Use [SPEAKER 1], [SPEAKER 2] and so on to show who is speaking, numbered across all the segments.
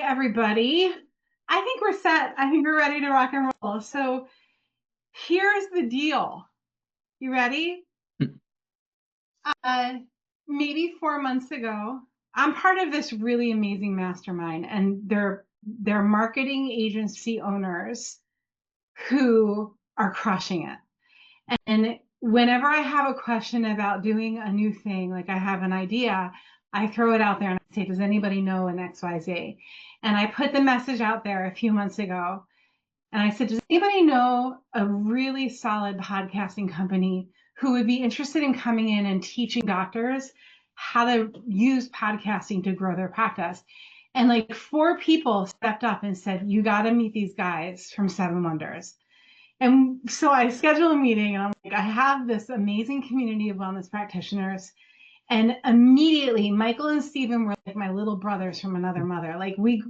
[SPEAKER 1] everybody. I think we're set. I think we're ready to rock and roll. So here's the deal. You ready? Uh, Maybe 4 months ago, I'm part of this really amazing mastermind, and they're marketing agency owners who are crushing it. And whenever I have a question about doing a new thing, like I have an idea, I throw it out there and I say, does anybody know an XYZ? And I put the message out there a few months ago. And I said, does anybody know a really solid podcasting company who would be interested in coming in and teaching doctors how to use podcasting to grow their practice? And like 4 people stepped up and said, you got to meet these guys from Seven Wonders. And so I scheduled a meeting and I'm like, I have this amazing community of wellness practitioners. And immediately Michael and Stephen were like my little brothers from another mother. Like we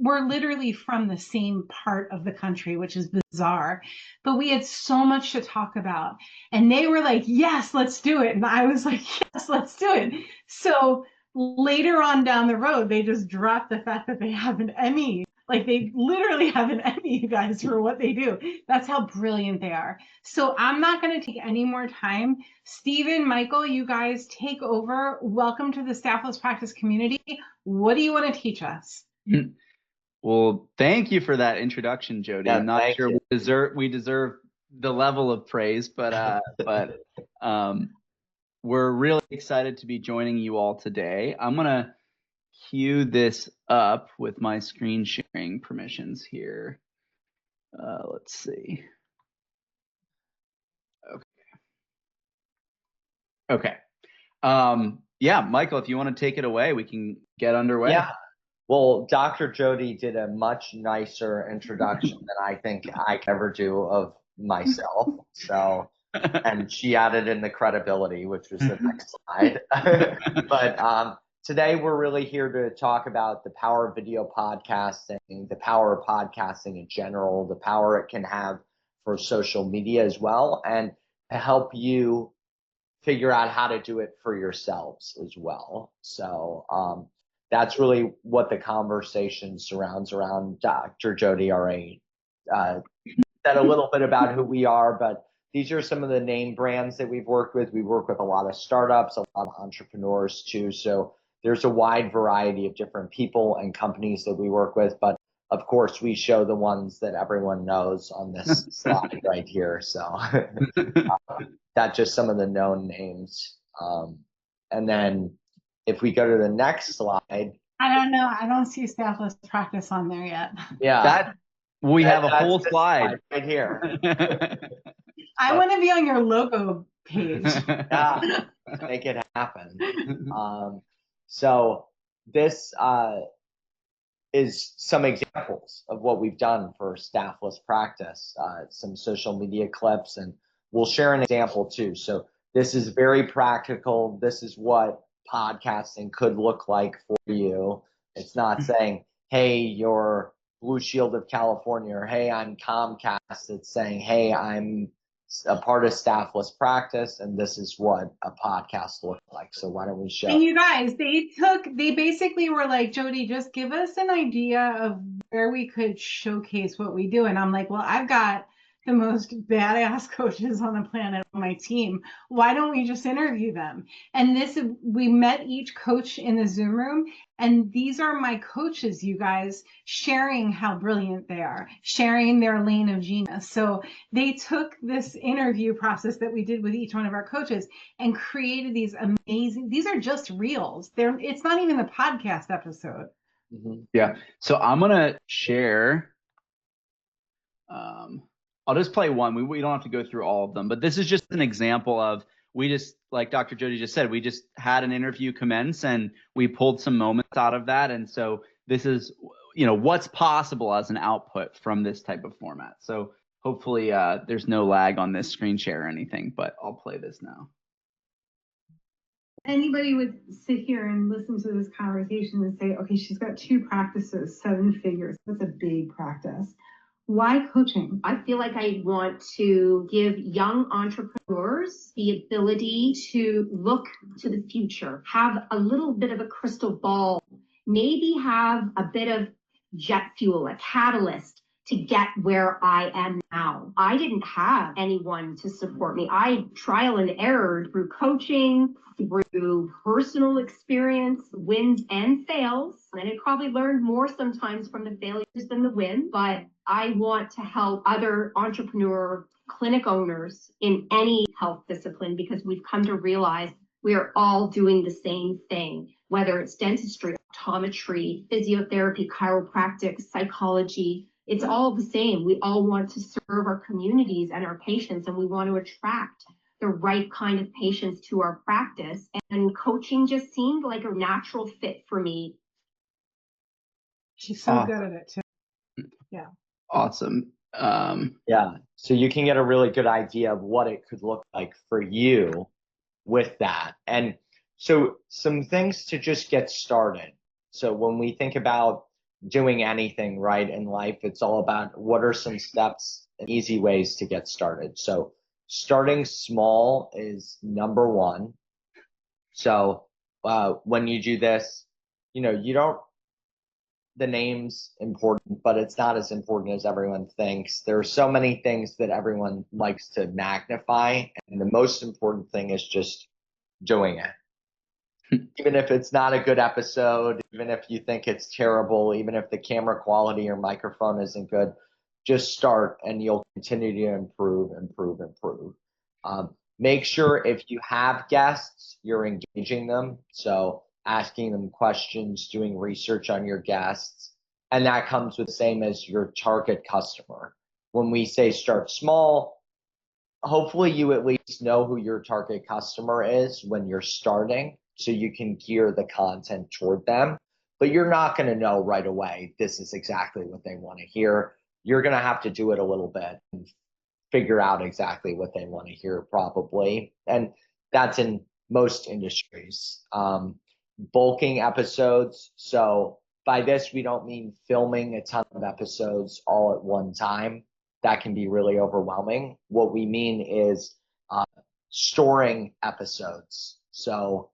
[SPEAKER 1] were literally from the same part of the country, which is bizarre, but we had so much to talk about. And they were like, yes, let's do it. And I was like, yes, let's do it. So later on down the road, they just dropped the fact that they have an Emmy. Like they literally have an Emmy, you guys, for what they do. That's how brilliant they are. So I'm not going to take any more time. Stephen, Michael, you guys take over. Welcome to the Staffless Practice community. What do you want to teach us?
[SPEAKER 2] Well, thank you for that introduction, Jody.
[SPEAKER 3] Yeah,
[SPEAKER 2] I'm not sure
[SPEAKER 3] you.
[SPEAKER 2] we deserve the level of praise, but we're really excited to be joining you all today. I'm gonna cue this up with my screen sharing permissions here. Let's see. Okay. Yeah, Michael, if you want to take it away, we can get underway.
[SPEAKER 3] Yeah. Well, Dr. Jody did a much nicer introduction than I think I could ever do of myself. So, and she added in the credibility, which was the next slide. But today we're really here to talk about the power of video podcasting, the power of podcasting in general, the power it can have for social media as well, and to help you figure out how to do it for yourselves as well. So that's really what the conversation surrounds around. Dr. Jody already said a little bit about who we are, but these are some of the name brands that we've worked with. We work with a lot of startups, a lot of entrepreneurs too. So there's a wide variety of different people and companies that we work with. But of course, we show the ones that everyone knows on this slide right here. So that's just some of the known names. And then if we go to the next slide.
[SPEAKER 1] I don't know. I don't see Staffless Practice on there yet.
[SPEAKER 3] Yeah.
[SPEAKER 2] We have a whole slide
[SPEAKER 3] right here.
[SPEAKER 1] I want to be on your logo page.
[SPEAKER 3] Yeah, make it happen. So this is some examples of what we've done for Staffless Practice, some social media clips, and we'll share an example too. So this is very practical. This is what podcasting could look like for you. It's not saying, hey, you're Blue Shield of California, or hey, I'm Comcast. It's saying, hey, I'm a part of Staffless Practice, and this is what a podcast looks like. So why don't we show?
[SPEAKER 1] And you guys, they basically were like, Jody, just give us an idea of where we could showcase what we do. And I'm like, well, I've got the most badass coaches on the planet on my team. Why don't we just interview them? And we met each coach in the Zoom room, and these are my coaches, you guys, sharing how brilliant they are, sharing their lane of genius. So they took this interview process that we did with each one of our coaches and created these amazing, these are just reels. It's not even a podcast episode.
[SPEAKER 3] Mm-hmm.
[SPEAKER 2] Yeah. So I'm going to share, I'll just play one. We don't have to go through all of them, but this is just an example of, we just, like Dr. Jody just said, we just had an interview commence and we pulled some moments out of that. And so this is, what's possible as an output from this type of format. So hopefully there's no lag on this screen share or anything, but I'll play this now.
[SPEAKER 1] Anybody would sit here and listen to this conversation and say, okay, she's got 2 practices, 7 figures. That's a big practice. Why coaching?
[SPEAKER 4] I feel like I want to give young entrepreneurs the ability to look to the future, have a little bit of a crystal ball, maybe have a bit of jet fuel, a catalyst to get where I am now. I didn't have anyone to support me. I trial and error through coaching, through personal experience, wins and fails. And I probably learned more sometimes from the failures than the wins, but I want to help other entrepreneur clinic owners in any health discipline, because we've come to realize we are all doing the same thing, whether it's dentistry, optometry, physiotherapy, chiropractic, psychology. It's all the same. We all want to serve our communities and our patients, and we want to attract the right kind of patients to our practice. And coaching just seemed like a natural fit for me.
[SPEAKER 1] She's so good at it too. Yeah.
[SPEAKER 2] Awesome.
[SPEAKER 3] Yeah. So you can get a really good idea of what it could look like for you with that. And so some things to just get started. So when we think about doing anything right in life, it's all about what are some steps and easy ways to get started. So starting small is number one. So when you do this, you don't, the name's important, but it's not as important as everyone thinks. There are so many things that everyone likes to magnify, and the most important thing is just doing it. Even if it's not a good episode, even if you think it's terrible, even if the camera quality or microphone isn't good, just start and you'll continue to improve. Make sure if you have guests, you're engaging them. So asking them questions, doing research on your guests. And that comes with the same as your target customer. When we say start small, hopefully you at least know who your target customer is when you're starting, so you can gear the content toward them. But you're not going to know right away this is exactly what they want to hear. You're going to have to do it a little bit and figure out exactly what they want to hear, probably. And that's in most industries. Bulking episodes. So by this, we don't mean filming a ton of episodes all at one time. That can be really overwhelming. What we mean is storing episodes. So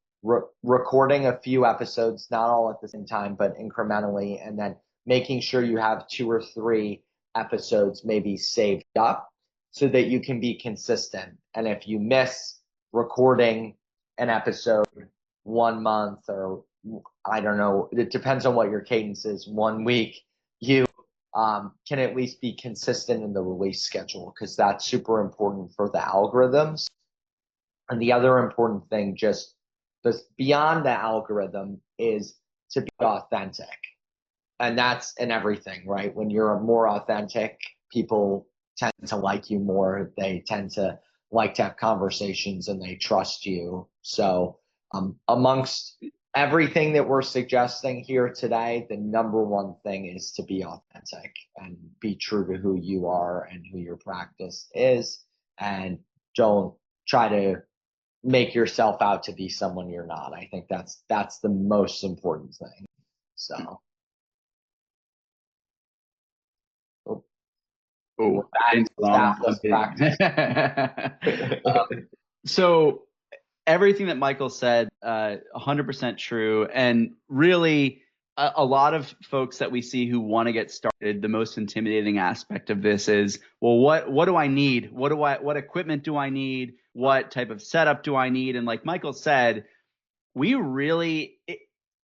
[SPEAKER 3] recording a few episodes, not all at the same time, but incrementally, and then making sure you have 2 or 3 episodes maybe saved up so that you can be consistent. And if you miss recording an episode 1 month, or I don't know, it depends on what your cadence is, 1 week, you can at least be consistent in the release schedule, because that's super important for the algorithms. And the other important thing, just beyond the algorithm, is to be authentic. And that's in everything, right? When you're more authentic, people tend to like you more. They tend to like to have conversations and they trust you. So amongst everything that we're suggesting here today, the number one thing is to be authentic and be true to who you are and who your practice is, and don't try to make yourself out to be someone you're not. I think that's the most important thing. So
[SPEAKER 2] so everything that Michael said, 100% true. And really, a lot of folks that we see who want to get started, the most intimidating aspect of this is, well, what do I need? What equipment do I need? What type of setup do I need? And like Michael said,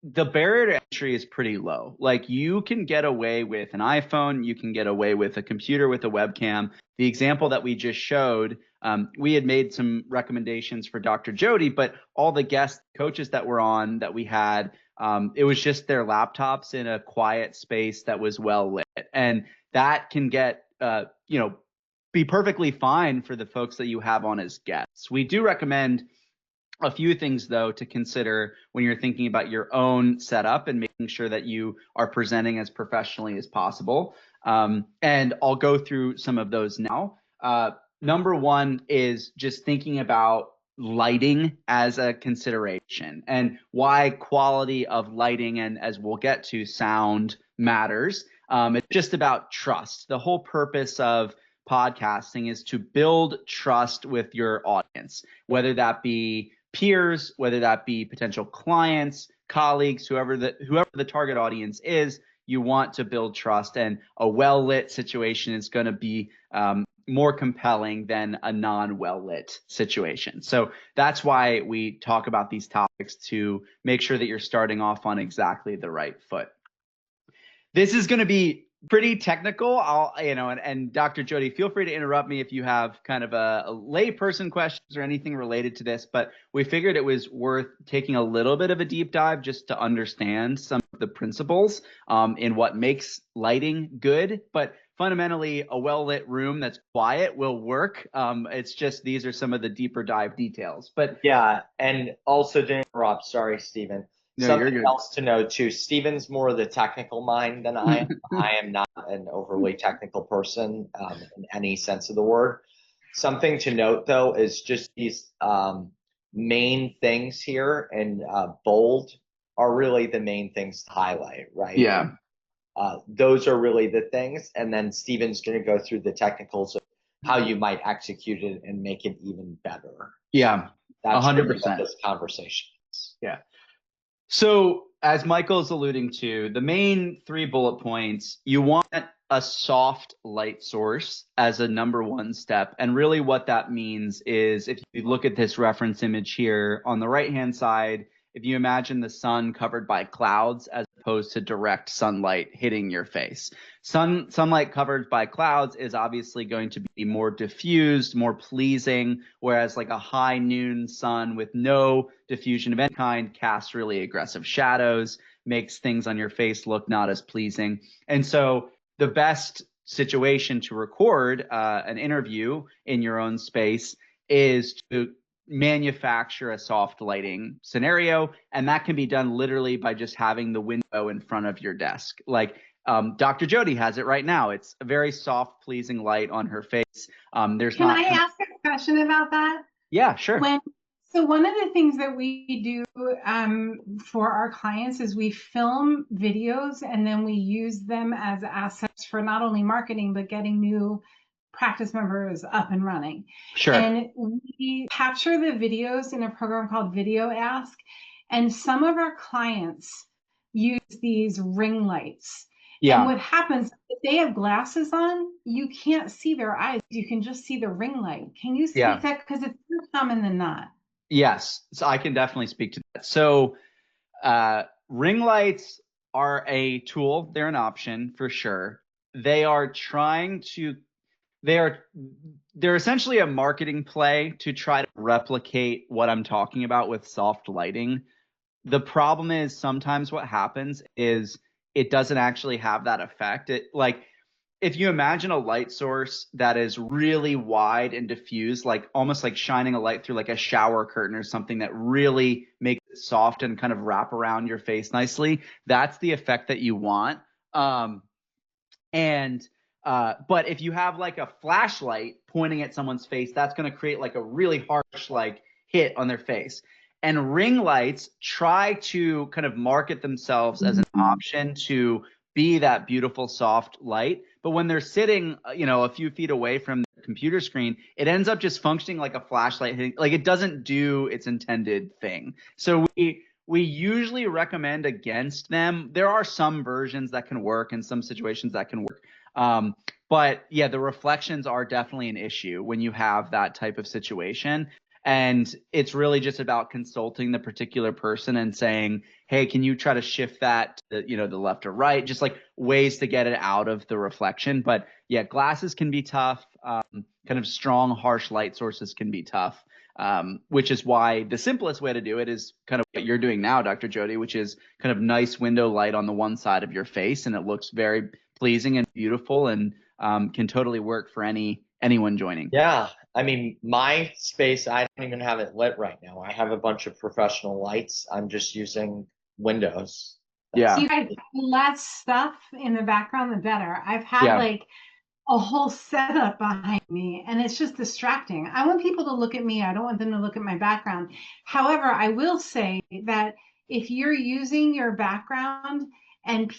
[SPEAKER 2] the barrier to entry is pretty low. Like, you can get away with an iPhone, you can get away with a computer with a webcam. The example that we just showed, we had made some recommendations for Dr. Jody, but all the guest coaches that were on that we had, it was just their laptops in a quiet space that was well lit. And that can get, be perfectly fine for the folks that you have on as guests. We do recommend a few things, though, to consider when you're thinking about your own setup and making sure that you are presenting as professionally as possible. And I'll go through some of those now. Number one is just thinking about lighting as a consideration, and why quality of lighting, and as we'll get to, sound matters. It's just about trust. The whole purpose of podcasting is to build trust with your audience, whether that be peers, whether that be potential clients, colleagues, whoever the target audience is. you want to build trust, and a well-lit situation is going to be more compelling than a non-well-lit situation. So that's why we talk about these topics, to make sure that you're starting off on exactly the right foot. This is going to be pretty technical. And Dr. Jody, feel free to interrupt me if you have kind of a layperson questions or anything related to this, but we figured it was worth taking a little bit of a deep dive just to understand some of the principles in what makes lighting good. But fundamentally, a well-lit room that's quiet will work. It's just, these are some of the deeper dive details. But
[SPEAKER 3] yeah, and also to interrupt, sorry, Stephen.
[SPEAKER 2] No,
[SPEAKER 3] Something else to know too, Stephen's more the technical mind than I am. I am not an overly technical person in any sense of the word. Something to note though is just these main things here, and bold are really the main things to highlight, right?
[SPEAKER 2] Yeah.
[SPEAKER 3] Those are really the things, and then Stephen's going to go through the technicals of how you might execute it and make it even better.
[SPEAKER 2] Yeah,
[SPEAKER 3] that's
[SPEAKER 2] 100%.
[SPEAKER 3] really what this conversation is.
[SPEAKER 2] Yeah. So as Michael's alluding to, the main 3 bullet points, you want a soft light source as a number 1 step. And really what that means is, if you look at this reference image here on the right-hand side, if you imagine the sun covered by clouds as opposed to direct sunlight hitting your face. Sunlight covered by clouds is obviously going to be more diffused, more pleasing, whereas like a high noon sun with no diffusion of any kind casts really aggressive shadows, makes things on your face look not as pleasing. And so the best situation to record an interview in your own space is to manufacture a soft lighting scenario, and that can be done literally by just having the window in front of your desk. Like Dr. Jody has it right now. It's a very soft, pleasing light on her face.
[SPEAKER 1] Can I ask a question about that?
[SPEAKER 2] Yeah, sure.
[SPEAKER 1] So one of the things that we do for our clients is we film videos, and then we use them as assets for not only marketing, but getting new practice members up and running.
[SPEAKER 2] Sure.
[SPEAKER 1] And we capture the videos in a program called Video Ask. And some of our clients use these ring lights. Yeah. And what happens, if they have glasses on, you can't see their eyes. You can just see the ring light. Can you speak to that? Because it's more common than not.
[SPEAKER 2] Yes, so I can definitely speak to that. So ring lights are a tool. They're an option for sure. They're essentially a marketing play to try to replicate what I'm talking about with soft lighting. The problem is sometimes what happens is it doesn't actually have that effect. If you imagine a light source that is really wide and diffuse, like almost like shining a light through like a shower curtain or something that really makes it soft and kind of wrap around your face nicely, that's the effect that you want. But if you have like a flashlight pointing at someone's face, that's going to create like a really harsh like hit on their face. And ring lights try to kind of market themselves as an option to be that beautiful soft light. But when they're sitting, a few feet away from the computer screen, it ends up just functioning like a flashlight. Like it doesn't do its intended thing. So we usually recommend against them. There are some versions that can work and some situations that can work. But yeah, the reflections are definitely an issue when you have that type of situation. And it's really just about consulting the particular person and saying, hey, can you try to shift that to, the left or right? Just like ways to get it out of the reflection. But yeah, glasses can be tough. Kind of strong, harsh light sources can be tough, which is why the simplest way to do it is kind of what you're doing now, Dr. Jody, which is kind of nice window light on the one side of your face. And it looks very pleasing and beautiful, and can totally work for anyone joining.
[SPEAKER 3] Yeah. I mean, my space, I don't even have it lit right now. I have a bunch of professional lights. I'm just using windows.
[SPEAKER 1] So you guys, the less stuff in the background, the better. I've had like a whole setup behind me, and it's just distracting. I want people to look at me. I don't want them to look at my background. However, I will say that if you're using your background and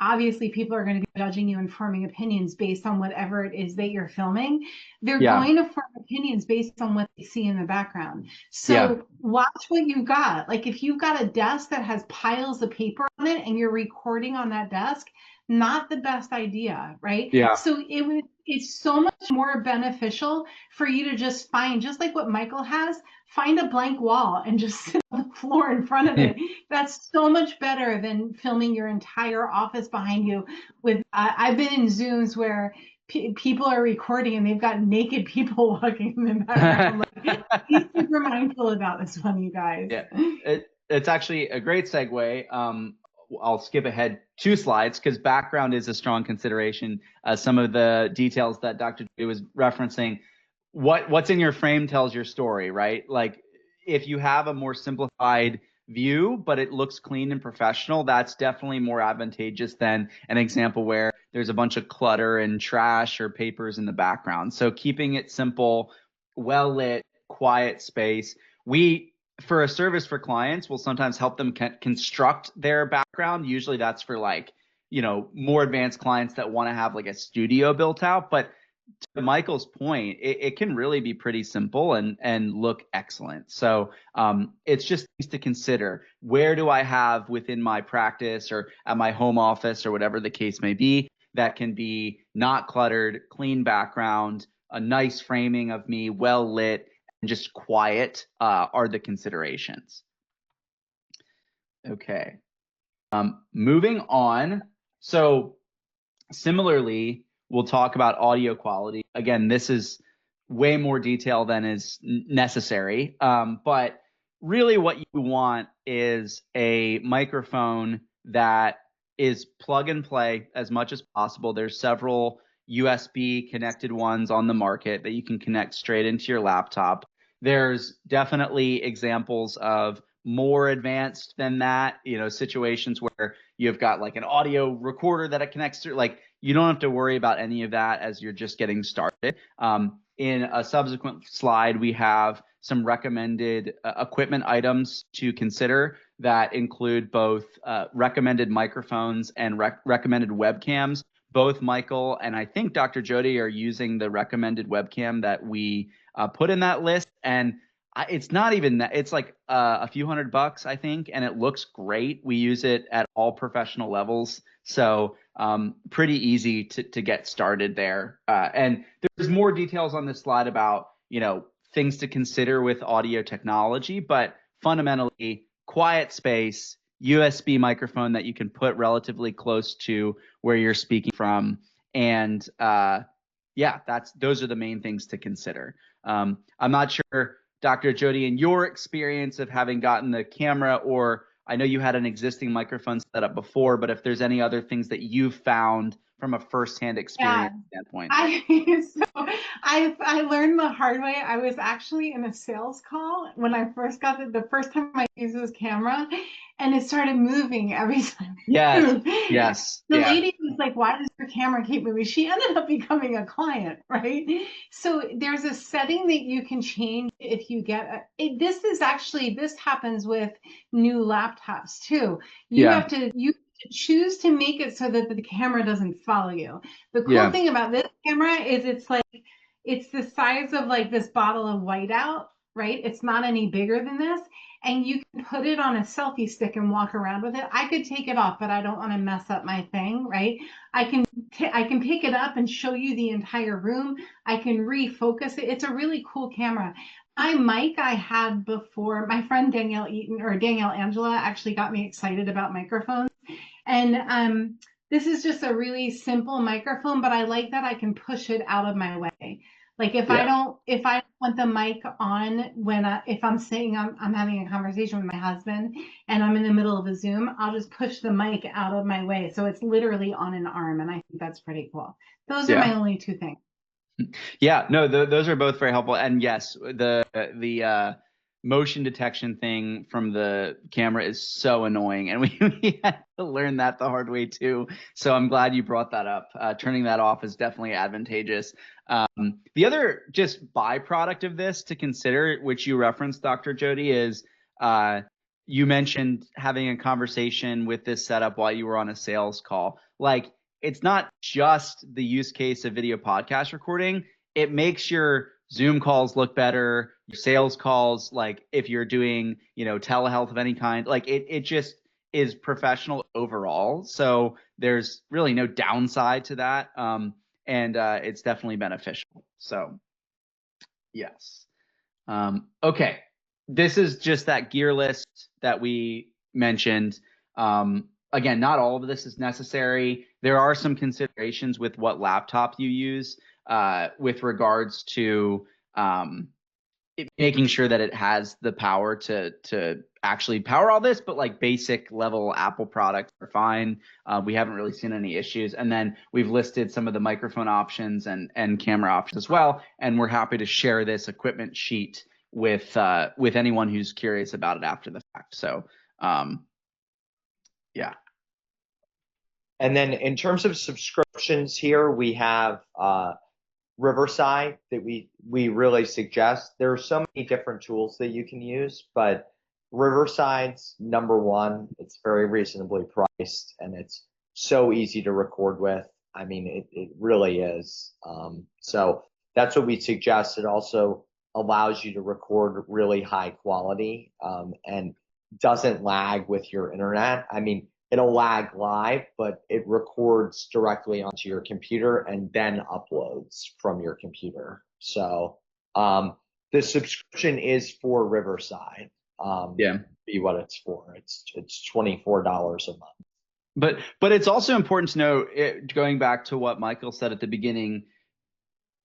[SPEAKER 1] obviously people are going to be judging you and forming opinions based on whatever it is that you're filming. They're going to form opinions based on what they see in the background. So watch what you've got. Like if you've got a desk that has piles of paper on it and you're recording on that desk, not the best idea, right?
[SPEAKER 2] Yeah.
[SPEAKER 1] So it's so much more beneficial for you to just find, just like what Michael has, find a blank wall and just sit on the floor in front of it. That's so much better than filming your entire office behind you with, I've been in Zooms where people are recording and they've got naked people walking in the background. Like, be super mindful about this one, you guys.
[SPEAKER 2] Yeah, it's actually a great segue. I'll skip ahead 2 slides because background is a strong consideration. Some of the details that Dr. J was referencing, what's in your frame tells your story, right? Like if you have a more simplified view, but it looks clean and professional, that's definitely more advantageous than an example where there's a bunch of clutter and trash or papers in the background. So keeping it simple, well lit, quiet space. For a service for clients, we'll sometimes help them construct their background. Usually that's for like, more advanced clients that want to have like a studio built out. But to Michael's point, it can really be pretty simple and look excellent. So it's just things to consider. Where do I have within my practice or at my home office or whatever the case may be that can be not cluttered, clean background, a nice framing of me, well lit, and just quiet are the considerations. Okay. Moving on. So similarly, we'll talk about audio quality. Again, this is way more detail than is necessary. But really what you want is a microphone that is plug and play as much as possible. There's several USB connected ones on the market that you can connect straight into your laptop. There's definitely examples of more advanced than that, situations where you've got like an audio recorder that it connects to. Like you don't have to worry about any of that as you're just getting started. In a subsequent slide, we have some recommended equipment items to consider that include both recommended microphones and recommended webcams. Both Michael and I think Dr. Jody are using the recommended webcam that we put in that list. And it's not even that, it's like a few $100, I think, and it looks great. We use it at all professional levels. So pretty easy to get started there. And there's more details on this slide about, things to consider with audio technology, but fundamentally quiet space, USB microphone that you can put relatively close to where you're speaking from. And those are the main things to consider. I'm not sure, Dr. Jody, in your experience of having gotten the camera, or I know you had an existing microphone set up before, but if there's any other things that you've found from a firsthand experience standpoint.
[SPEAKER 1] I learned the hard way. I was actually in a sales call when I first got the first time I used this camera, and it started moving every time.
[SPEAKER 2] Yes.
[SPEAKER 1] The lady was like, "Why does your camera keep moving?" She ended up becoming a client, right? So there's a setting that you can change if you get this happens with new laptops too. You have to choose to make it so that the camera doesn't follow you. The cool thing about this camera is it's the size of like this bottle of whiteout, right? It's not any bigger than this. And you can put it on a selfie stick and walk around with it. I could take it off, but I don't want to mess up my thing, right? I can pick it up and show you the entire room. I can refocus it. It's a really cool camera. My mic I had before, my friend Danielle Angela actually got me excited about microphones. And this is just a really simple microphone, but I like that I can push it out of my way. Like if I don't want the mic on if I'm saying I'm having a conversation with my husband and I'm in the middle of a Zoom, I'll just push the mic out of my way. So it's literally on an arm, and I think that's pretty cool. Those are my only 2 things.
[SPEAKER 2] Yeah, no, those are both very helpful. And yes, the motion detection thing from the camera is so annoying, and we had to learn that the hard way too. So I'm glad you brought that up. Turning that off is definitely advantageous. The other just byproduct of this to consider, which you referenced, Dr. Jody, is you mentioned having a conversation with this setup while you were on a sales call. Like, it's not just the use case of video podcast recording. It makes your Zoom calls look better, your sales calls, like if you're doing, telehealth of any kind, like it just is professional overall. So there's really no downside to that. And it's definitely beneficial. So yes. Okay. This is just that gear list that we mentioned. Again, not all of this is necessary. There are some considerations with what laptop you use with regards to making sure that it has the power to actually power all this, but like basic level Apple products are fine. We haven't really seen any issues. And then we've listed some of the microphone options and camera options as well. And we're happy to share this equipment sheet with anyone who's curious about it after the fact. So yeah.
[SPEAKER 3] And then in terms of subscriptions here, we have Riverside that we really suggest. There are so many different tools that you can use, but Riverside's number one. It's very reasonably priced, and it's so easy to record with. I mean, it really is. So that's what we suggest. It also allows you to record really high quality and doesn't lag with your internet. I mean, it'll lag live, but it records directly onto your computer and then uploads from your computer. So the subscription is for Riverside.
[SPEAKER 2] Yeah.
[SPEAKER 3] Be what it's for. It's $24 a month.
[SPEAKER 2] But it's also important to know, going back to what Michael said at the beginning,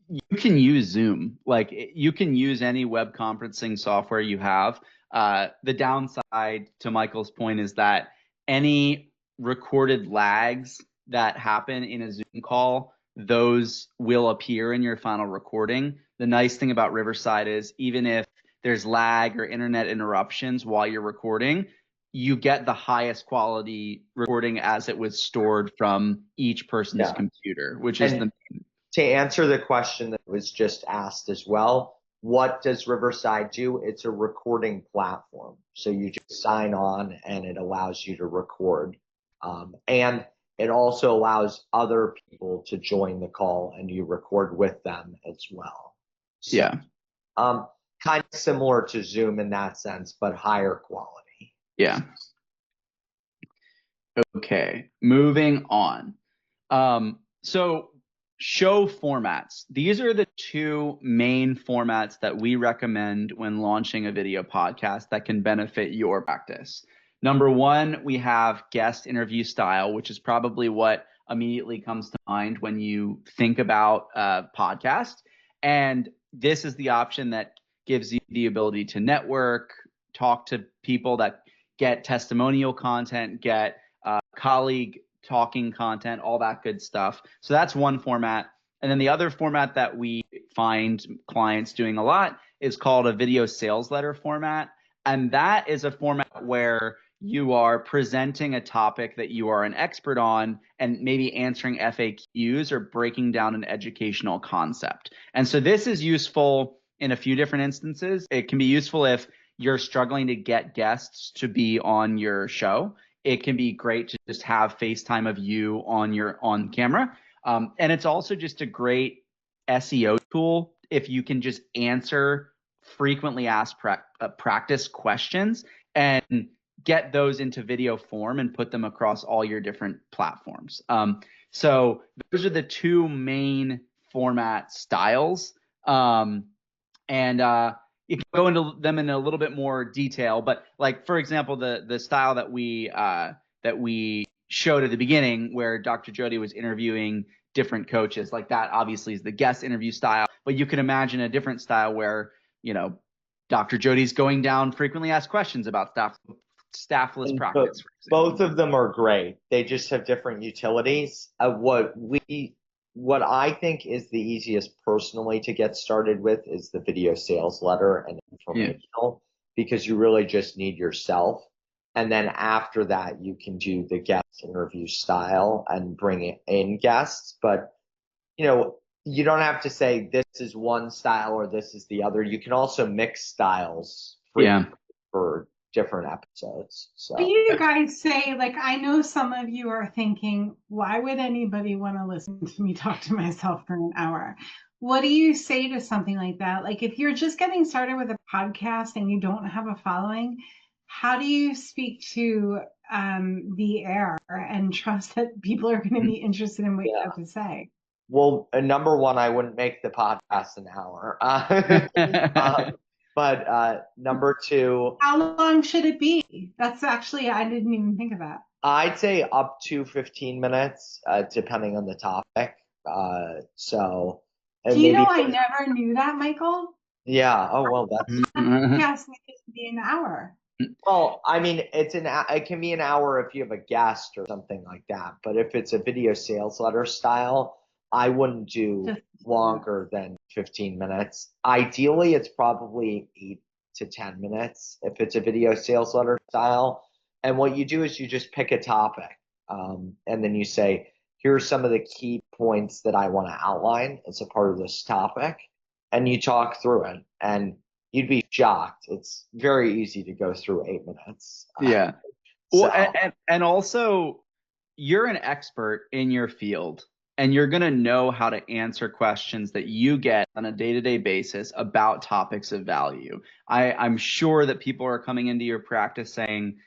[SPEAKER 2] you can use Zoom. Like, you can use any web conferencing software you have. The downside, to Michael's point, is that any recorded lags that happen in a Zoom call, those will appear in your final recording. The nice thing about Riverside is, even if there's lag or internet interruptions while you're recording, you get the highest quality recording as it was stored from each person's computer, which is
[SPEAKER 3] to answer the question that was just asked as well, what does Riverside do? It's a recording platform. So you just sign on and it allows you to record. And it also allows other people to join the call and you record with them as well. So,
[SPEAKER 2] yeah.
[SPEAKER 3] Kind of similar to Zoom in that sense, but higher quality.
[SPEAKER 2] Yeah. Okay, moving on. So show formats. These are the two main formats that we recommend when launching a video podcast that can benefit your practice. Number one, we have guest interview style, which is probably what immediately comes to mind when you think about a podcast. And this is the option that gives you the ability to network, talk to people, that get testimonial content, get colleague talking content, all that good stuff. So that's one format. And then the other format that we find clients doing a lot is called a video sales letter format. And that is a format where you are presenting a topic that you are an expert on and maybe answering FAQs or breaking down an educational concept. And so this is useful in a few different instances. It can be useful if you're struggling to get guests to be on your show. It can be great to just have FaceTime of you on camera. And it's also just a great SEO tool if you can just answer frequently asked practice questions and get those into video form and put them across all your different platforms. So those are the two main format styles. You can go into them in a little bit more detail, but like, for example, the style that we showed at the beginning, where Dr. Jody was interviewing different coaches, like that obviously is the guest interview style. But you can imagine a different style where, Dr. Jody's going down frequently asked questions about staffless practice.
[SPEAKER 3] Both of them are great. They just have different utilities. What I think is the easiest personally to get started with is the video sales letter and informational, because you really just need yourself. And then after that, you can do the guest interview style and bring in guests. But, you don't have to say this is one style or this is the other. You can also mix styles for different episodes. So
[SPEAKER 1] What do you guys say? Like, I know some of you are thinking, why would anybody want to listen to me talk to myself for an hour? What do you say to something like that? Like, if you're just getting started with a podcast and you don't have a following, how do you speak to the air and trust that people are going to be interested in what you have to say?
[SPEAKER 3] Well, number one, I wouldn't make the podcast an hour. But number two,
[SPEAKER 1] How long should it be? That's actually, I didn't even think of that.
[SPEAKER 3] I'd say up to 15 minutes, depending on the topic. So, and
[SPEAKER 1] Do you
[SPEAKER 3] maybe,
[SPEAKER 1] know I never knew that, Michael?
[SPEAKER 3] yeah. Oh, well, that's,
[SPEAKER 1] Podcast can be an hour.
[SPEAKER 3] well, I mean, it can be an hour if you have a guest or something like that. But if it's a video sales letter style, I wouldn't do longer than 15 minutes. Ideally, it's probably 8 to 10 minutes if it's a video sales letter style. And what you do is you just pick a topic, and then you say, here are some of the key points that I want to outline as a part of this topic. And you talk through it. And you'd be shocked. It's very easy to go through 8 minutes.
[SPEAKER 2] Yeah. Well, and also, you're an expert in your field, and you're going to know how to answer questions that you get on a day-to-day basis about topics of value. I'm sure that people are coming into your practice saying,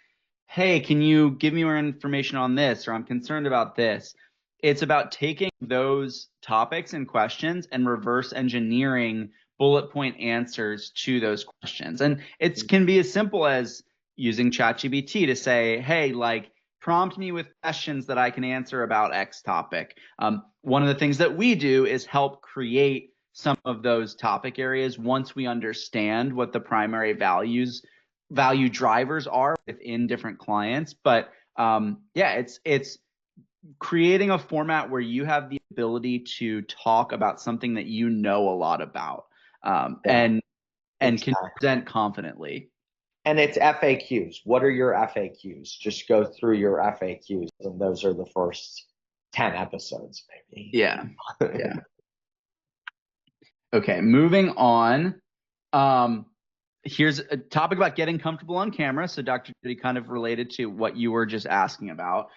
[SPEAKER 2] hey, can you give me more information on this? Or I'm concerned about this. It's about taking those topics and questions and reverse engineering bullet point answers to those questions. And it can be as simple as using ChatGPT to say, hey, like, prompt me with questions that I can answer about X topic. One of the things that we do is help create some of those topic areas once we understand what the primary value drivers are within different clients. But yeah, it's creating a format where you have the ability to talk about something that you know a lot about, and can present confidently.
[SPEAKER 3] And it's FAQs. What are your FAQs? Just go through your FAQs, and those are the first 10 episodes, maybe.
[SPEAKER 2] Yeah. Yeah. Okay, moving on. Here's a topic about getting comfortable on camera. So Dr. Judy kind of related to what you were just asking about.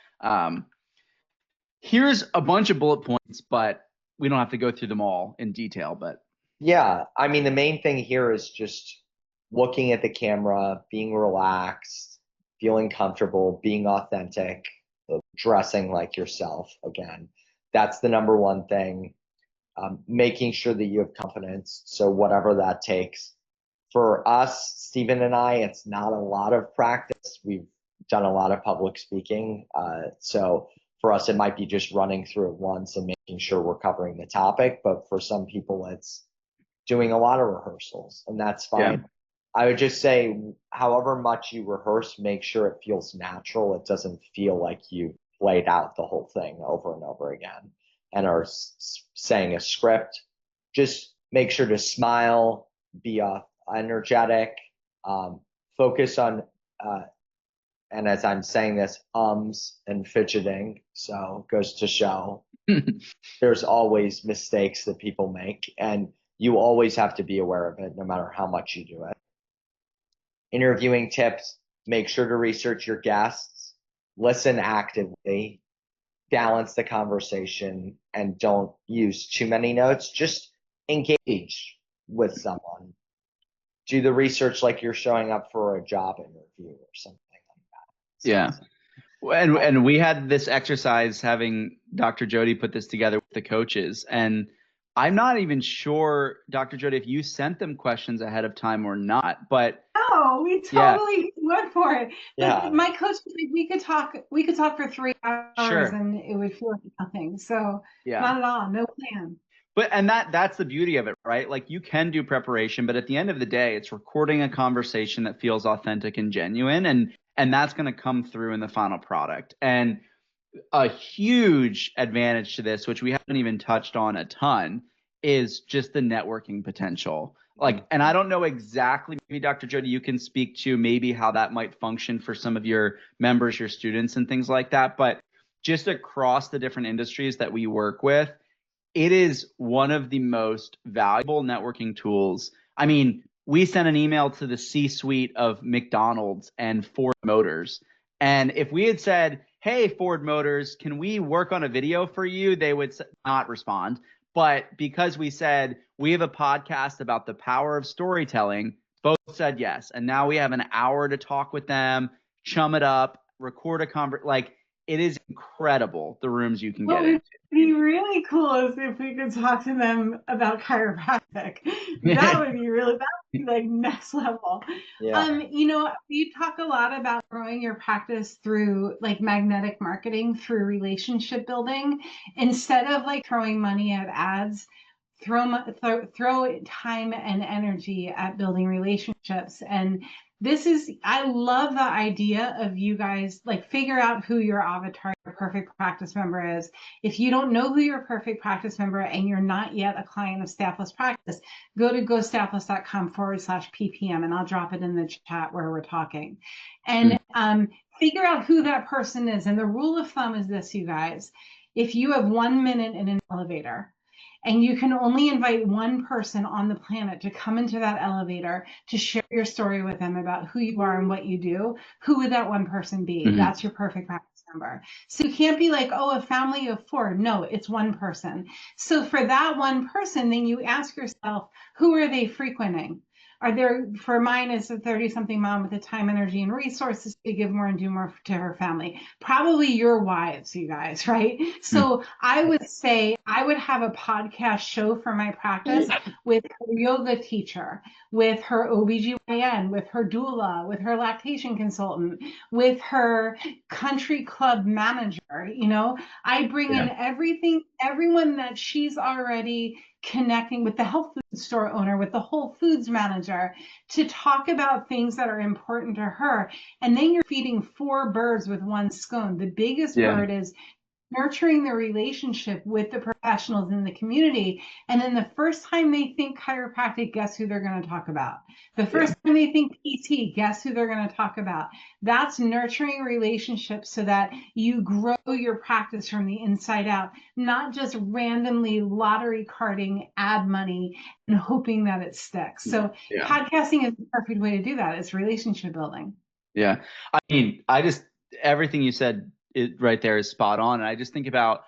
[SPEAKER 2] Here's a bunch of bullet points, but we don't have to go through them all in detail. But
[SPEAKER 3] yeah, I mean, the main thing here is just looking at the camera, being relaxed, feeling comfortable, being authentic, dressing like yourself again. That's the number one thing. Making sure that you have confidence. So whatever that takes. For us, Stephen and I, it's not a lot of practice. We've done a lot of public speaking. So for us, it might be just running through it once and making sure we're covering the topic. But for some people, it's doing a lot of rehearsals, and that's fine. Yeah. I would just say, however much you rehearse, make sure it feels natural. It doesn't feel like you played out the whole thing over and over again and are saying a script. Just make sure to smile, be energetic, focus on, and as I'm saying this, and fidgeting. So it goes to show there's always mistakes that people make, and you always have to be aware of it no matter how much you do it. Interviewing tips, make sure to research your guests, listen actively, balance the conversation, and don't use too many notes. Just engage with someone. Do the research like you're showing up for a job interview or something like that. So,
[SPEAKER 2] yeah. And we had this exercise having Dr. Jody put this together with the coaches. And I'm not even sure, Dr. Jody, if you sent them questions ahead of time or not, but
[SPEAKER 1] no, we totally went for it.
[SPEAKER 3] Yeah.
[SPEAKER 1] My coach was like, we could talk for 3 hours and it would feel like nothing. So not at all, no plan.
[SPEAKER 2] But and that's the beauty of it, right? Like, you can do preparation, but at the end of the day, it's recording a conversation that feels authentic and genuine, and that's going to come through in the final product. And a huge advantage to this, which we haven't even touched on a ton, is just the networking potential. Like, and I don't know exactly, maybe Dr. Jody, you can speak to maybe how that might function for some of your members, your students and things like that. But just across the different industries that we work with, it is one of the most valuable networking tools. I mean, we sent an email to the C-suite of McDonald's and Ford Motors. And if we had said, hey, Ford Motors, can we work on a video for you? They would not respond. But because we said we have a podcast about the power of storytelling, both said yes. And now we have an hour to talk with them, chum it up, record a conversation. Like, it is incredible, the rooms you can get into.
[SPEAKER 1] What would be really cool is if we could talk to them about chiropractic. That would be really, that would be like next level.
[SPEAKER 3] Yeah.
[SPEAKER 1] You know, you talk a lot about growing your practice through like magnetic marketing, through relationship building. Instead of like throwing money at ads, throw time and energy at building relationships. And I love the idea of you guys like figure out who your avatar, your perfect practice member is. If you don't know who your perfect practice member and you're not yet a client of Staffless Practice, go to gostaffless.com/ppm and I'll drop it in the chat where we're talking. And figure out who that person is. And the rule of thumb is this, you guys. If you have 1 minute in an elevator, and you can only invite one person on the planet to come into that elevator to share your story with them about who you are and what you do, who would that one person be? Mm-hmm. That's your perfect practice member. So you can't be like, oh, a family of 4. No, it's one person. So for that one person, then you ask yourself, who are they frequenting? For mine, it's a 30-something mom with the time, energy, and resources to give more and do more to her family. Probably your wives, you guys, right? So I would say I would have a podcast show for my practice with her yoga teacher, with her OBGYN, with her doula, with her lactation consultant, with her country club manager. You know, I bring in everyone that she's already connecting with, the health food store owner, with the Whole Foods manager, to talk about things that are important to her. And then you're feeding 4 birds with one scone. The biggest bird is nurturing the relationship with the professionals in the community. And then the first time they think chiropractic, guess who they're going to talk about? The first time they think PT, guess who they're going to talk about? That's nurturing relationships so that you grow your practice from the inside out, not just randomly lottery carding ad money and hoping that it sticks. So podcasting is the perfect way to do that. It's relationship building.
[SPEAKER 2] Yeah. I mean, everything you said right there is spot on. And I just think about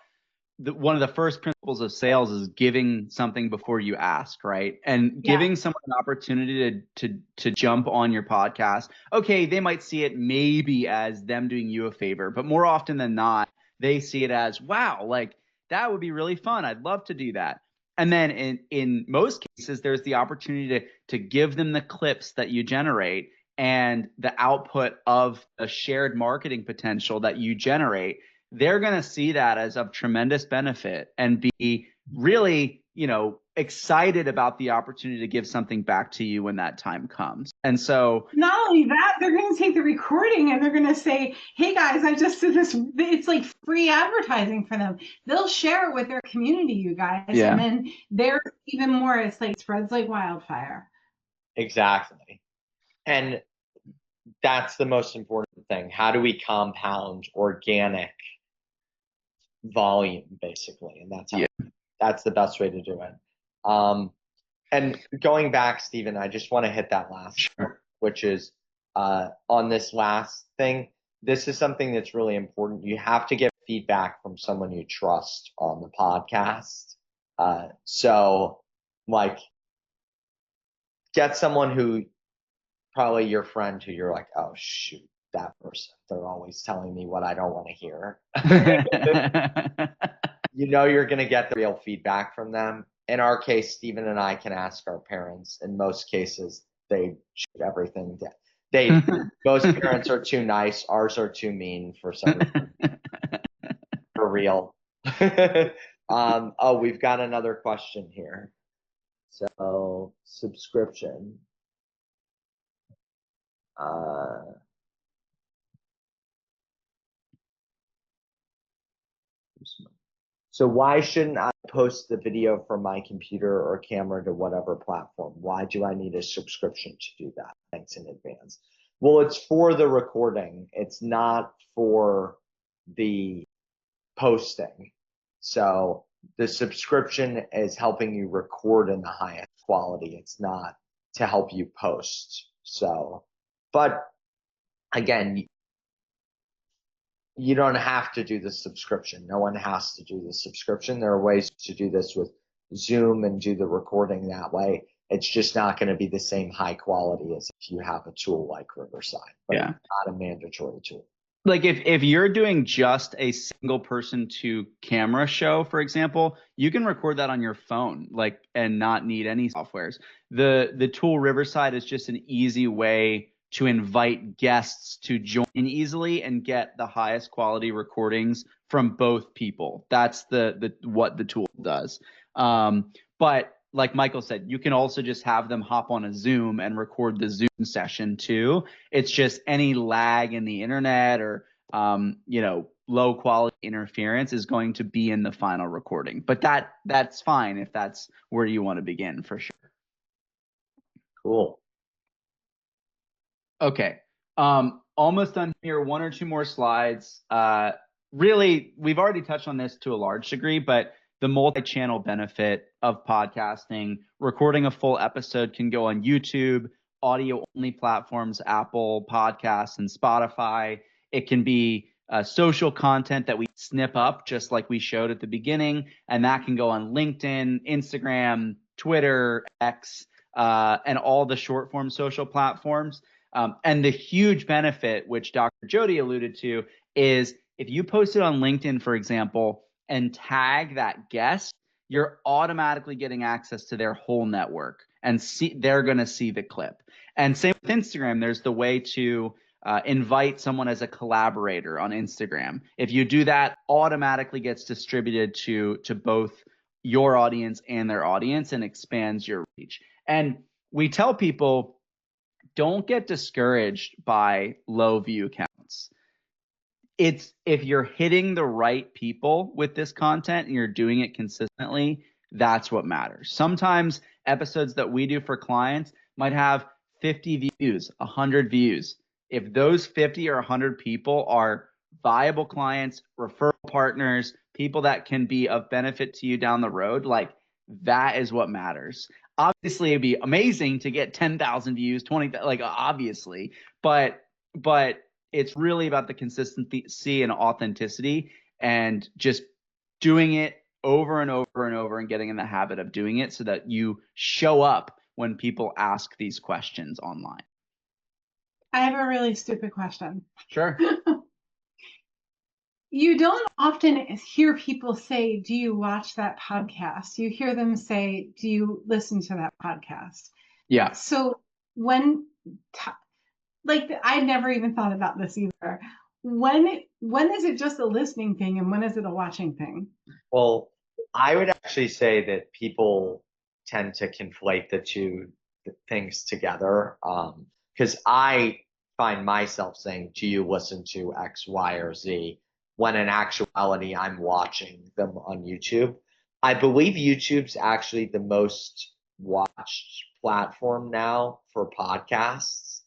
[SPEAKER 2] one of the first principles of sales is giving something before you ask, right? And giving someone an opportunity to jump on your podcast. Okay, they might see it maybe as them doing you a favor, but more often than not, they see it as, wow, like that would be really fun. I'd love to do that. And then in most cases, there's the opportunity to give them the clips that you generate and the output of a shared marketing potential that you generate. They're going to see that as of tremendous benefit and be really, excited about the opportunity to give something back to you when that time comes. And so
[SPEAKER 1] not only that, they're going to take the recording and they're going to say, hey guys, I just did this. It's like free advertising for them. They'll share it with their community, you guys. Yeah. And then they're even more, it's like spreads like wildfire.
[SPEAKER 3] Exactly. And that's the most important thing. How do we compound organic volume, basically? And that's the best way to do it. And going back, Stephen, I just want to hit that last part, which is on this last thing. This is something that's really important. You have to get feedback from someone you trust on the podcast. So, like, get someone who, probably your friend who you're like, oh, shoot, that person, they're always telling me what I don't want to hear. You're going to get the real feedback from them. In our case, Stephen and I can ask our parents. In most cases, they shoot everything down. Most parents are too nice. Ours are too mean for some reason. For real. We've got another question here. So, subscription. So why shouldn't I post the video from my computer or camera to whatever platform? Why do I need a subscription to do that? Thanks in advance. Well, it's for the recording. It's not for the posting. So the subscription is helping you record in the highest quality. It's not to help you post. So, but again, you don't have to do the subscription. No one has to do the subscription. There are ways to do this with Zoom and do the recording that way. It's just not going to be the same high quality as if you have a tool like Riverside, but
[SPEAKER 2] Yeah.
[SPEAKER 3] it's not a mandatory tool.
[SPEAKER 2] Like if you're doing just a single person to camera show, for example, you can record that on your phone, like, and not need any softwares. The tool Riverside is just an easy way to invite guests to join easily and get the highest quality recordings from both people. That's the what the tool does. But like Michael said, you can also just have them hop on a Zoom and record the Zoom session too. It's just any lag in the internet or low quality interference is going to be in the final recording. But that's fine if that's where you want to begin, for sure.
[SPEAKER 3] Cool.
[SPEAKER 2] Okay. Almost done here. One or two more slides. Really, we've already touched on this to a large degree, but the multi-channel benefit of podcasting, recording a full episode can go on YouTube, audio-only platforms, Apple Podcasts and Spotify. It can be social content that we snip up, just like we showed at the beginning, and that can go on LinkedIn, Instagram, Twitter, X, and all the short-form social platforms. And the huge benefit, which Dr. Jody alluded to, is if you post it on LinkedIn, for example, and tag that guest, you're automatically getting access to their whole network, and they're going to see the clip. And same with Instagram. There's the way to invite someone as a collaborator on Instagram. If you do that, automatically gets distributed to both your audience and their audience and expands your reach. And we tell people, don't get discouraged by low view counts. It's if you're hitting the right people with this content and you're doing it consistently, that's what matters. Sometimes episodes that we do for clients might have 50 views, 100 views. If those 50 or 100 people are viable clients, referral partners, people that can be of benefit to you down the road, like, that is what matters. Obviously, it'd be amazing to get 10,000 views, 20, like, obviously, but it's really about the consistency and authenticity and just doing it over and over and over and getting in the habit of doing it so that you show up when people ask these questions online.
[SPEAKER 1] I have a really stupid question.
[SPEAKER 2] Sure.
[SPEAKER 1] You don't often hear people say, do you watch that podcast? You hear them say, do you listen to that podcast?
[SPEAKER 2] Yeah.
[SPEAKER 1] So I never even thought about this either. When is it just a listening thing and when is it a watching thing?
[SPEAKER 3] Well, I would actually say that people tend to conflate the two things together. Because I find myself saying, do you listen to X, Y, or Z? When in actuality, I'm watching them on YouTube. I believe YouTube's actually the most watched platform now for podcasts.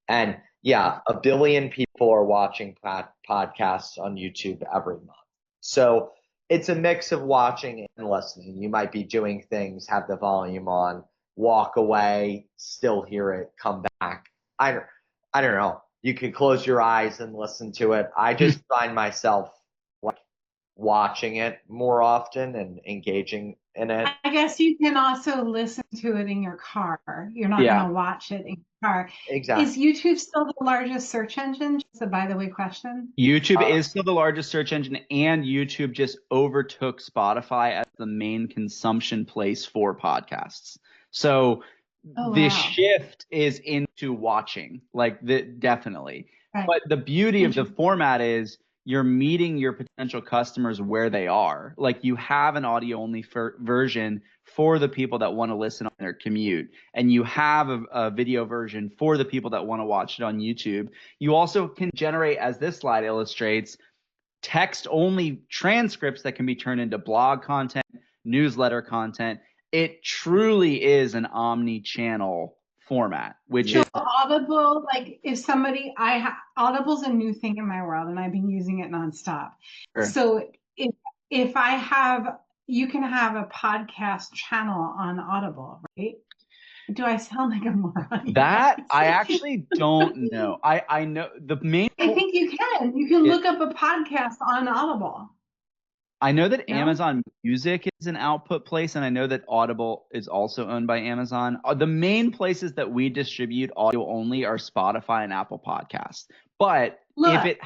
[SPEAKER 3] And yeah, 1 billion people are watching podcasts on YouTube every month. So it's a mix of watching and listening. You might be doing things, have the volume on, walk away, still hear it, come back. I don't know. You can close your eyes and listen to it. I just find myself like watching it more often and engaging in it.
[SPEAKER 1] I guess you can also listen to it in your car. You're not going to watch it in your car.
[SPEAKER 3] Exactly.
[SPEAKER 1] Is YouTube still the largest search engine? Just a by the way question.
[SPEAKER 2] YouTube is still the largest search engine, and YouTube just overtook Spotify as the main consumption place for podcasts. So the shift is into watching, definitely. Right. But the beauty of the format is you're meeting your potential customers where they are. Like, you have an audio only version for the people that want to listen on their commute, and you have a video version for the people that want to watch it on YouTube. You also can generate, as this slide illustrates, text only transcripts that can be turned into blog content, newsletter content. It truly is an omni-channel format, which is
[SPEAKER 1] Audible. Like, if somebody, Audible's a new thing in my world, and I've been using it nonstop. Sure. So if I have, you can have a podcast channel on Audible, right? Do I sound like a moron?
[SPEAKER 2] That I actually don't know. I know the main.
[SPEAKER 1] I think you can. You can look up a podcast on Audible.
[SPEAKER 2] I know that
[SPEAKER 1] No?
[SPEAKER 2] Amazon Music is an output place, and I know that Audible is also owned by Amazon. The main places that we distribute audio only are Spotify and Apple Podcasts. But
[SPEAKER 1] Look,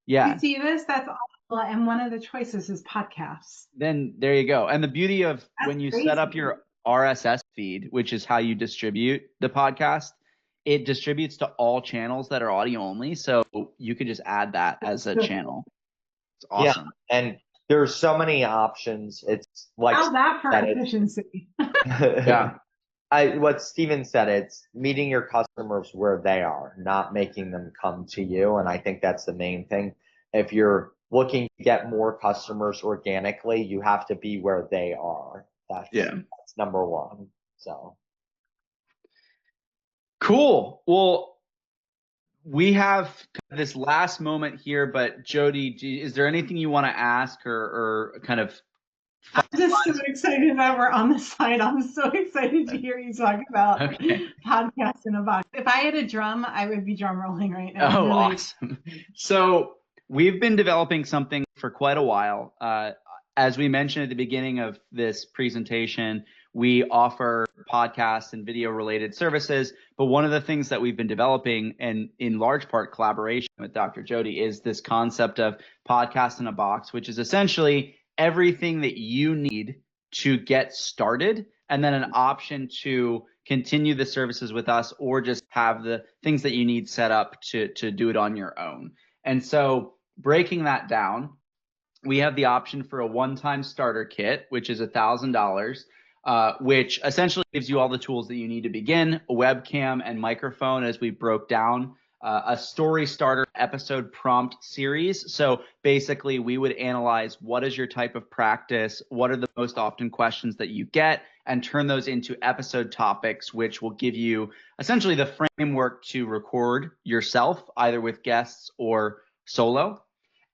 [SPEAKER 2] yeah,
[SPEAKER 1] you see this? That's Audible, and one of the choices is podcasts.
[SPEAKER 2] then there you go. And the beauty of
[SPEAKER 1] That's
[SPEAKER 2] when you
[SPEAKER 1] crazy.
[SPEAKER 2] set up your RSS feed, which is how you distribute the podcast, it distributes to all channels that are audio only. So you could just add that as a channel. It's awesome.
[SPEAKER 3] Yeah, and there's so many options. It's like
[SPEAKER 1] How's that for efficiency?
[SPEAKER 2] Yeah.
[SPEAKER 3] What Steven said, it's meeting your customers where they are, not making them come to you. And I think that's the main thing. If you're looking to get more customers organically, you have to be where they are. That's number one. So
[SPEAKER 2] cool. Well, we have this last moment here, but Jody, is there anything you want to ask or kind of?
[SPEAKER 1] I'm just so excited that we're on the side. I'm so excited to hear you talk about podcasts in a box. If I had a drum, I would be drum rolling right now.
[SPEAKER 2] Oh, awesome. So we've been developing something for quite a while. As we mentioned at the beginning of this presentation, we offer podcasts and video related services. But one of the things that we've been developing, and in large part collaboration with Dr. Jody, is this concept of podcast in a box, which is essentially everything that you need to get started, and then an option to continue the services with us or just have the things that you need set up to do it on your own. And so breaking that down, we have the option for a one-time starter kit, which is $1,000, which essentially gives you all the tools that you need to begin, a webcam and microphone, as we broke down, a story starter episode prompt series. So basically we would analyze what is your type of practice, what are the most often questions that you get, and turn those into episode topics, which will give you essentially the framework to record yourself, either with guests or solo.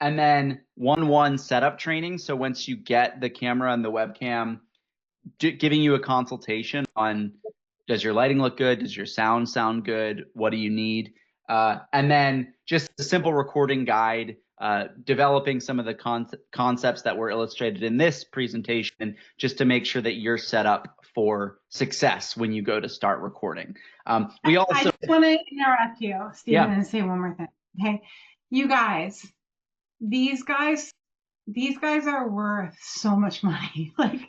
[SPEAKER 2] And then one-on-one setup training. So once you get the camera and the webcam, giving you a consultation on, does your lighting look good? Does your sound good? What do you need? And then just a simple recording guide, developing some of the concepts that were illustrated in this presentation, just to make sure that you're set up for success when you go to start recording. I just
[SPEAKER 1] want to interrupt you, Steven, and say one more thing. Okay, you guys, these guys are worth so much money. Like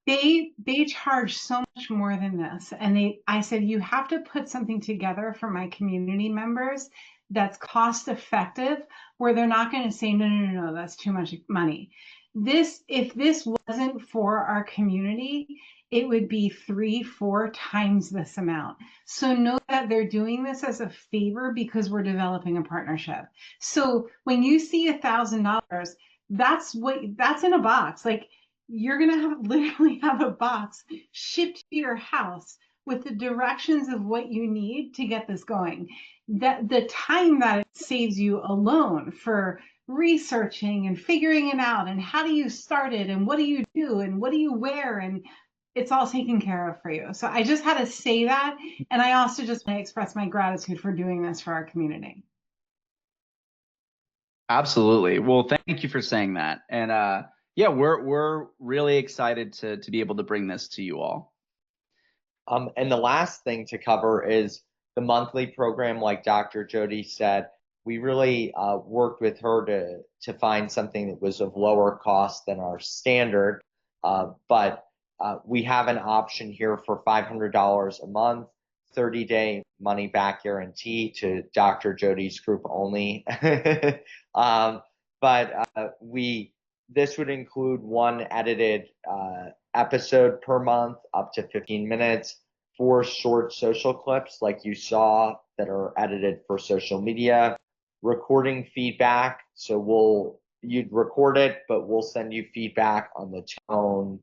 [SPEAKER 1] they charge so much more than this. And I said, you have to put something together for my community members that's cost effective, where they're not going to say, no, that's too much money. If this wasn't for our community, it would be 3-4 times this amount. So know that they're doing this as a favor because we're developing a partnership. So when you see $1,000, that's in a box. Like, you're going to literally have a box shipped to your house with the directions of what you need to get this going. That the time that it saves you alone for researching and figuring it out, and how do you start it, and what do you do, and what do you wear, and it's all taken care of for you. So I just had to say that. And I also just want to express my gratitude for doing this for our community.
[SPEAKER 2] Absolutely. Well, thank you for saying that. And yeah, we're really excited to be able to bring this to you all.
[SPEAKER 3] And the last thing to cover is the monthly program. Like Dr. Jody said, we really worked with her to find something that was of lower cost than our standard. But we have an option here for $500 a month, 30-day money back guarantee to Dr. Jody's group only. This would include one edited episode per month, up to 15 minutes, 4 short social clips like you saw that are edited for social media, recording feedback. So you'd record it, but we'll send you feedback on the tone,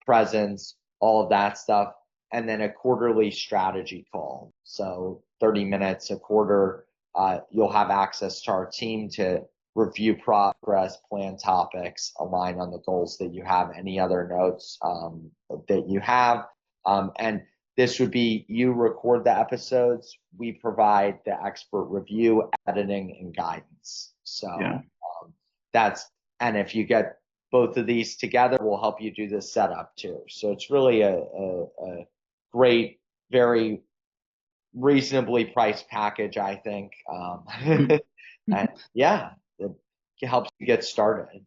[SPEAKER 3] presence, all of that stuff, and then a quarterly strategy call. So 30 minutes a quarter, you'll have access to our team to review progress, plan topics, align on the goals that you have, any other notes that you have. And this would be, you record the episodes, we provide the expert review, editing, and guidance. So and if you get both of these together, we'll help you do the setup too. So it's really a great, very reasonably priced package, I think. And yeah, it helps you get started.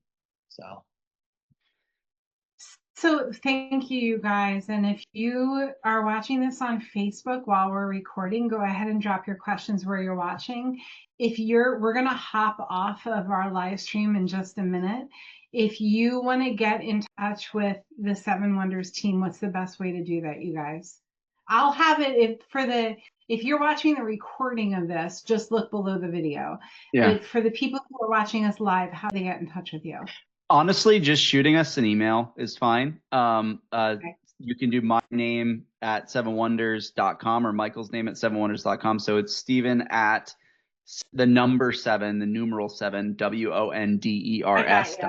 [SPEAKER 1] So thank you guys. And if you are watching this on Facebook while we're recording, go ahead and drop your questions where you're watching. We're going to hop off of our live stream in just a minute. If you want to get in touch with the 7 Wonders team, what's the best way to do that, you guys? I'll have it if you're watching the recording of this, just look below the video.
[SPEAKER 2] Yeah.
[SPEAKER 1] But for the people who are watching us live, how do they get in touch with you?
[SPEAKER 2] Honestly, just shooting us an email is fine. Okay. You can do my name at 7wonders.com or Michael's name at 7wonders.com. So it's Stephen at the number 7, the numeral 7, WONDERS.